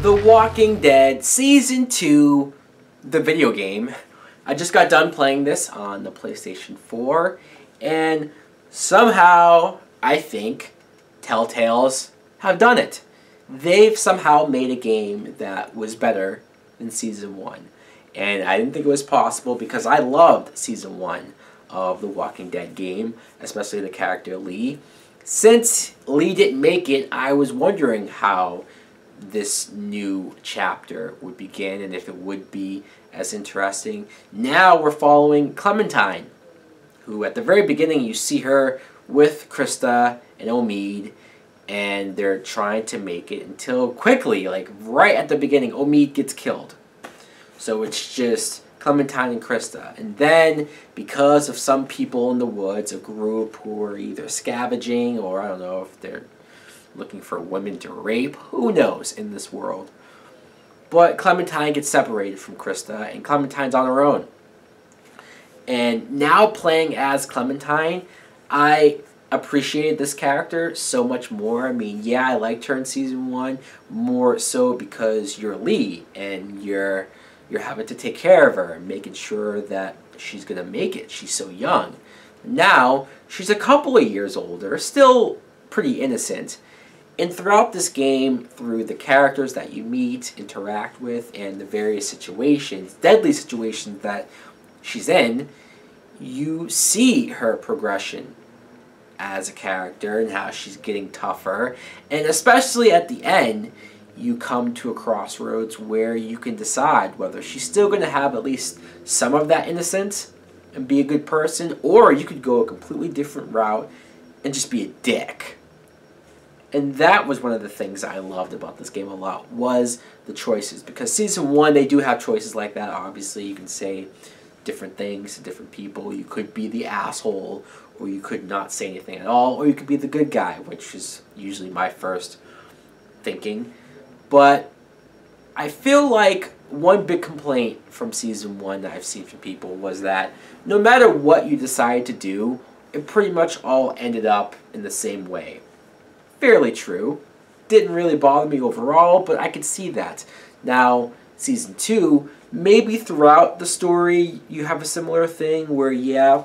The Walking Dead Season 2, the video game. I just got done playing this on the PlayStation 4, and somehow, I think, Telltale's have done it. They've somehow made a game that was better than Season 1. And I didn't think it was possible because I loved Season 1 of The Walking Dead game, especially the character Lee. Since Lee didn't make it, I was wondering how this new chapter would begin and if it would be as interesting. Now we're following Clementine, who at the very beginning you see her with Krista and Omid, and they're trying to make it until quickly, like right at the beginning, Omid gets killed. So it's just Clementine and Krista. And then, because of some people in the woods, a group who are either scavenging or I don't know if they're looking for women to rape, who knows in this world. But Clementine gets separated from Krista, and Clementine's on her own. And now playing as Clementine, I appreciated this character so much more. I mean, yeah, I liked her in Season 1, more so because you're Lee, and you're having to take care of her and making sure that she's going to make it. She's so young. Now, she's a couple of years older, still pretty innocent. And throughout this game, through the characters that you meet, interact with, and the various situations, deadly situations that she's in, you see her progression as a character and how she's getting tougher. And especially at the end, you come to a crossroads where you can decide whether she's still going to have at least some of that innocence and be a good person, or you could go a completely different route and just be a dick. And that was one of the things I loved about this game a lot, was the choices. Because Season 1, they do have choices like that. Obviously, you can say different things to different people. You could be the asshole, or you could not say anything at all, or you could be the good guy, which is usually my first thinking. But I feel like one big complaint from Season 1 that I've seen from people was that no matter what you decided to do, it pretty much all ended up in the same way. Fairly true. Didn't really bother me overall, but I could see that. Now, Season 2, maybe throughout the story you have a similar thing where, yeah,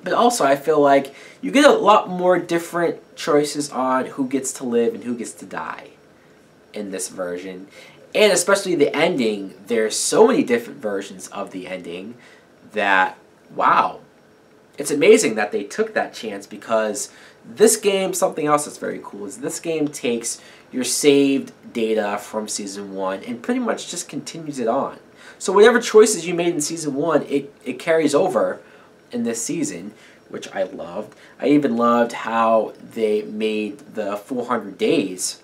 but also I feel like you get a lot more different choices on who gets to live and who gets to die in this version. And especially the ending, there's so many different versions of the ending that, wow. It's amazing that they took that chance, because this game, something else that's very cool, is this game takes your saved data from Season 1 and pretty much just continues it on. So whatever choices you made in Season 1, it carries over in this season, which I loved. I even loved how they made the 400 days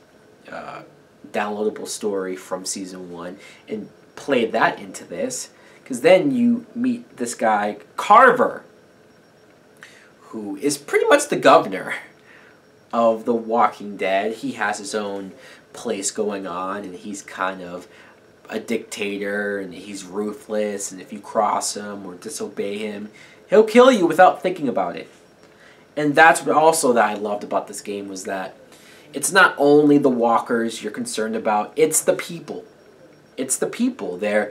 downloadable story from Season 1 and played that into this, because then you meet this guy, Carver, who is pretty much the governor of The Walking Dead. He has his own place going on, and he's kind of a dictator, and he's ruthless, and if you cross him or disobey him, he'll kill you without thinking about it. And that's what also that I loved about this game, was that it's not only the walkers you're concerned about, it's the people. It's the people. They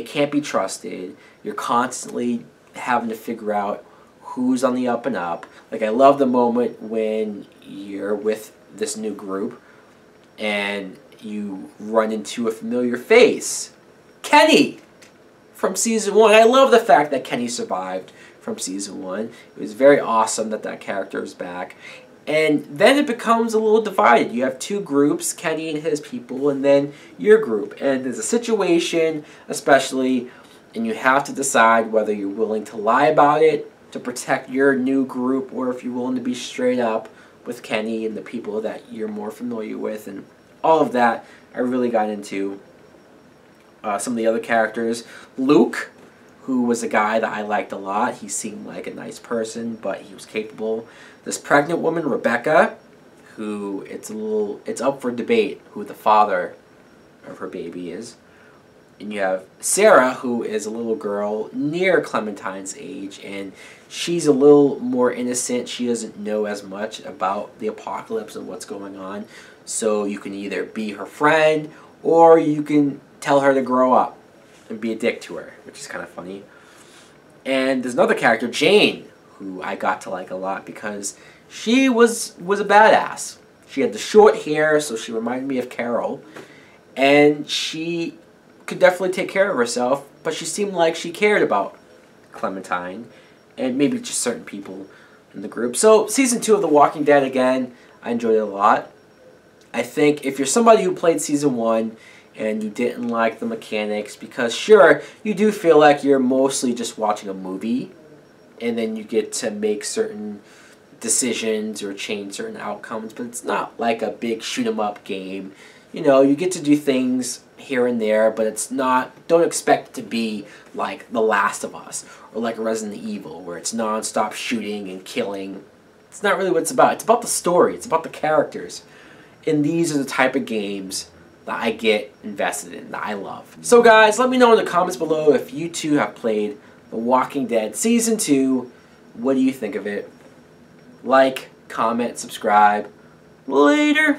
can't be trusted. You're constantly having to figure out who's on the up and up. Like, I love the moment when you're with this new group and you run into a familiar face. Kenny from Season 1. I love the fact that Kenny survived from Season 1. It was very awesome that that character is back. And then it becomes a little divided. You have two groups, Kenny and his people, and then your group. And there's a situation, especially, and you have to decide whether you're willing to lie about it to protect your new group, or if you're willing to be straight up with Kenny and the people that you're more familiar with. And all of that I really got into. Some of the other characters. Luke, who was a guy that I liked a lot. He seemed like a nice person, but he was capable. This pregnant woman, Rebecca, who it's up for debate who the father of her baby is. And you have Sarah, who is a little girl near Clementine's age, and she's a little more innocent. She doesn't know as much about the apocalypse and what's going on. So you can either be her friend, or you can tell her to grow up and be a dick to her, which is kind of funny. And there's another character, Jane, who I got to like a lot because she was a badass. She had the short hair, so she reminded me of Carol. And she could definitely take care of herself, but she seemed like she cared about Clementine and maybe just certain people in the group. So Season 2 of The Walking Dead, again, I enjoyed it a lot. I think if you're somebody who played Season 1 and you didn't like the mechanics, because sure, you do feel like you're mostly just watching a movie, and then you get to make certain decisions or change certain outcomes, but it's not like a big shoot-'em-up game. You know, you get to do things here and there, but it's not, don't expect it to be like The Last of Us or like Resident Evil, where it's non-stop shooting and killing. It's not really what it's about. It's about the story. It's about the characters. And these are the type of games that I get invested in, that I love. So guys, let me know in the comments below if you too have played The Walking Dead Season 2. What do you think of it? Like, comment, subscribe. Later!